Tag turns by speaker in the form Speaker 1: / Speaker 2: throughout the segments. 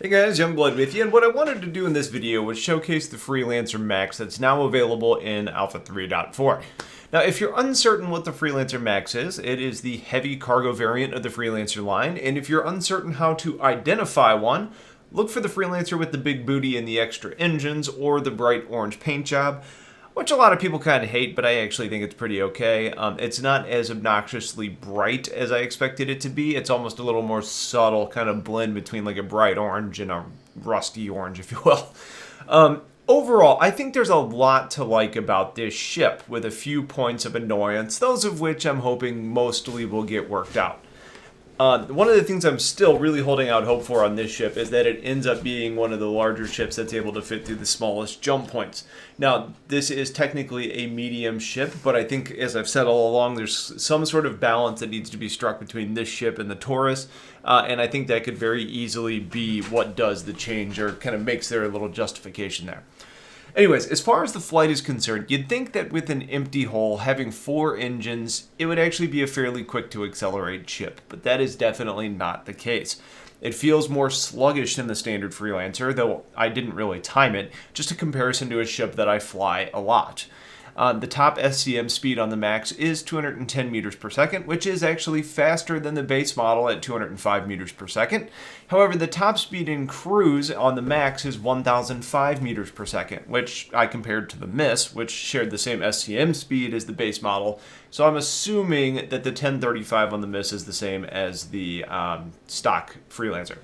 Speaker 1: Hey guys, Youngblood with you, and what I wanted to do in this video was showcase the Freelancer MAX that's now available in Alpha 3.4. Now, if you're uncertain what the Freelancer MAX is, it is the heavy cargo variant of the Freelancer line, and if you're uncertain how to identify one, look for the Freelancer with the big booty and the extra engines, or the bright orange paint job, which a lot of people kind of hate, but I actually think it's pretty okay. It's not as obnoxiously bright as I expected it to be. It's almost a little more subtle kind of blend between like a bright orange and a rusty orange, if you will. Overall, I think there's a lot to like about this ship, with a few points of annoyance, those of which I'm hoping mostly will get worked out. One of the things I'm still really holding out hope for on this ship is that it ends up being one of the larger ships that's able to fit through the smallest jump points. Now, this is technically a medium ship, but I think, as I've said all along, there's some sort of balance that needs to be struck between this ship and the Taurus, and I think that could very easily be what does the change, or kind of makes their little justification there. Anyways, as far as the flight is concerned, you'd think that with an empty hull, having 4 engines, it would actually be a fairly quick to accelerate ship, but that is definitely not the case. It feels more sluggish than the standard Freelancer, though I didn't really time it, just a comparison to a ship that I fly a lot. The top SCM speed on the MAX is 210 meters per second, which is actually faster than the base model at 205 meters per second. However, the top speed in cruise on the MAX is 1005 meters per second, which I compared to the Miss, which shared the same SCM speed as the base model. So I'm assuming that the 1035 on the Miss is the same as the stock Freelancer.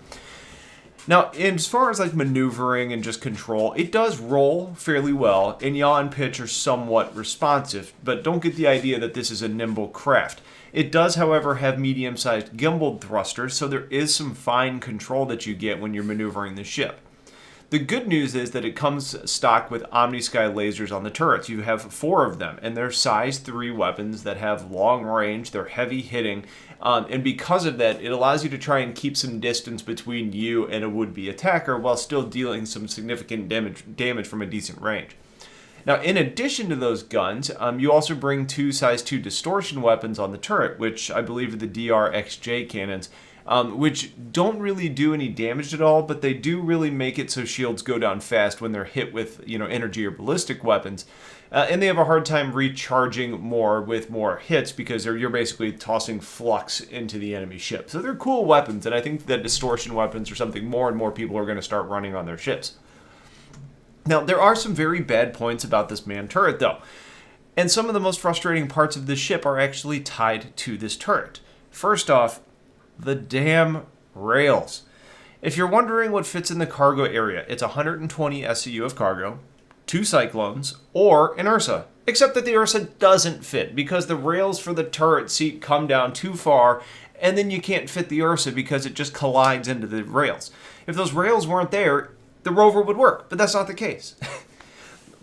Speaker 1: Now, as far as like maneuvering and just control, it does roll fairly well, and yaw and pitch are somewhat responsive, but don't get the idea that this is a nimble craft. It does, however, have medium-sized gimbaled thrusters, so there is some fine control that you get when you're maneuvering the ship. The good news is that it comes stock with OmniSky lasers on the turrets. You have 4 of them, and they're size 3 weapons that have long range, they're heavy hitting, and because of that, it allows you to try and keep some distance between you and a would-be attacker while still dealing some significant damage from a decent range. Now, in addition to those guns, you also bring 2 size 2 distortion weapons on the turret, which I believe are the DRXJ cannons, which don't really do any damage at all, but they do really make it so shields go down fast when they're hit with, energy or ballistic weapons. And they have a hard time recharging more with more hits because you're basically tossing flux into the enemy ship. So they're cool weapons, and I think that distortion weapons are something more and more people are going to start running on their ships. Now, there are some very bad points about this manned turret, though. And some of the most frustrating parts of the ship are actually tied to this turret. First off, the damn rails. If you're wondering what fits in the cargo area, it's 120 SCU of cargo, 2 Cyclones, or an Ursa. Except that the Ursa doesn't fit because the rails for the turret seat come down too far, and then you can't fit the Ursa because it just collides into the rails. If those rails weren't there, the rover would work, but that's not the case.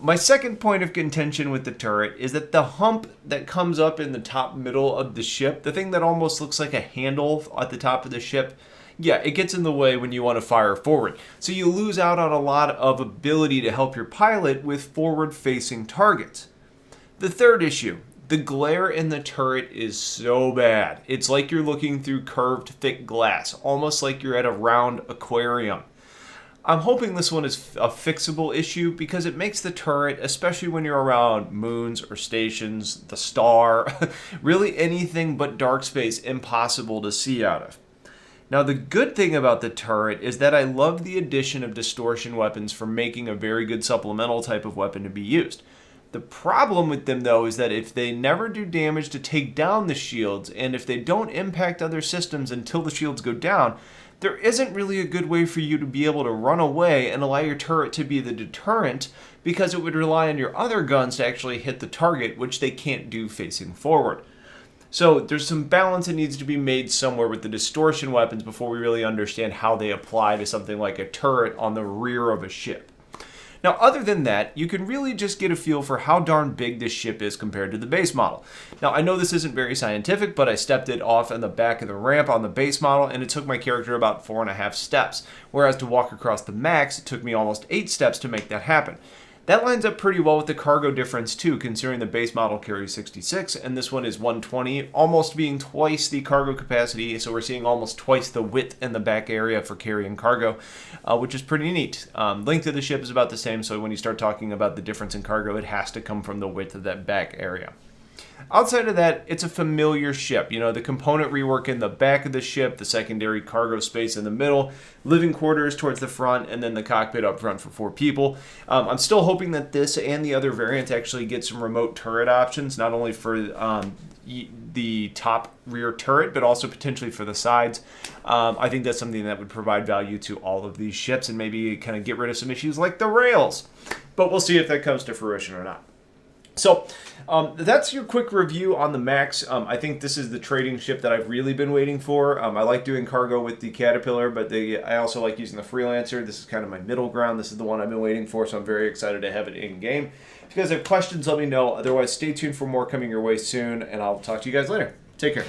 Speaker 1: My second point of contention with the turret is that the hump that comes up in the top middle of the ship, the thing that almost looks like a handle at the top of the ship, yeah, it gets in the way when you want to fire forward. So you lose out on a lot of ability to help your pilot with forward-facing targets. The third issue, the glare in the turret is so bad. It's like you're looking through curved, thick glass, almost like you're at a round aquarium. I'm hoping this one is a fixable issue because it makes the turret, especially when you're around moons or stations, the star, really anything but dark space, impossible to see out of. Now, the good thing about the turret is that I love the addition of distortion weapons for making a very good supplemental type of weapon to be used. The problem with them, though, is that if they never do damage to take down the shields, and if they don't impact other systems until the shields go down, there isn't really a good way for you to be able to run away and allow your turret to be the deterrent, because it would rely on your other guns to actually hit the target, which they can't do facing forward. So there's some balance that needs to be made somewhere with the distortion weapons before we really understand how they apply to something like a turret on the rear of a ship. Now, other than that, you can really just get a feel for how darn big this ship is compared to the base model. Now, I know this isn't very scientific, but I stepped it off in the back of the ramp on the base model, and it took my character about 4.5 steps, whereas to walk across the MAX, it took me almost 8 steps to make that happen. That lines up pretty well with the cargo difference too, considering the base model carries 66 and this one is 120, almost being twice the cargo capacity. So we're seeing almost twice the width in the back area for carrying cargo, which is pretty neat. Length of the ship is about the same, so when you start talking about the difference in cargo, it has to come from the width of that back area. Outside of that, it's a familiar ship. You know, the component rework in the back of the ship, the secondary cargo space in the middle, living quarters towards the front, and then the cockpit up front for 4 people. I'm still hoping that this and the other variant actually get some remote turret options, not only for the top rear turret, but also potentially for the sides. I think that's something that would provide value to all of these ships and maybe kind of get rid of some issues like the rails. But we'll see if that comes to fruition or not. So that's your quick review on the Max. I think this is the trading ship that I've really been waiting for. I like doing cargo with the Caterpillar, but I also like using the Freelancer. This is kind of my middle ground. This is the one I've been waiting for, so I'm very excited to have it in game. If you guys have questions, let me know. Otherwise, stay tuned for more coming your way soon, and I'll talk to you guys later. Take care.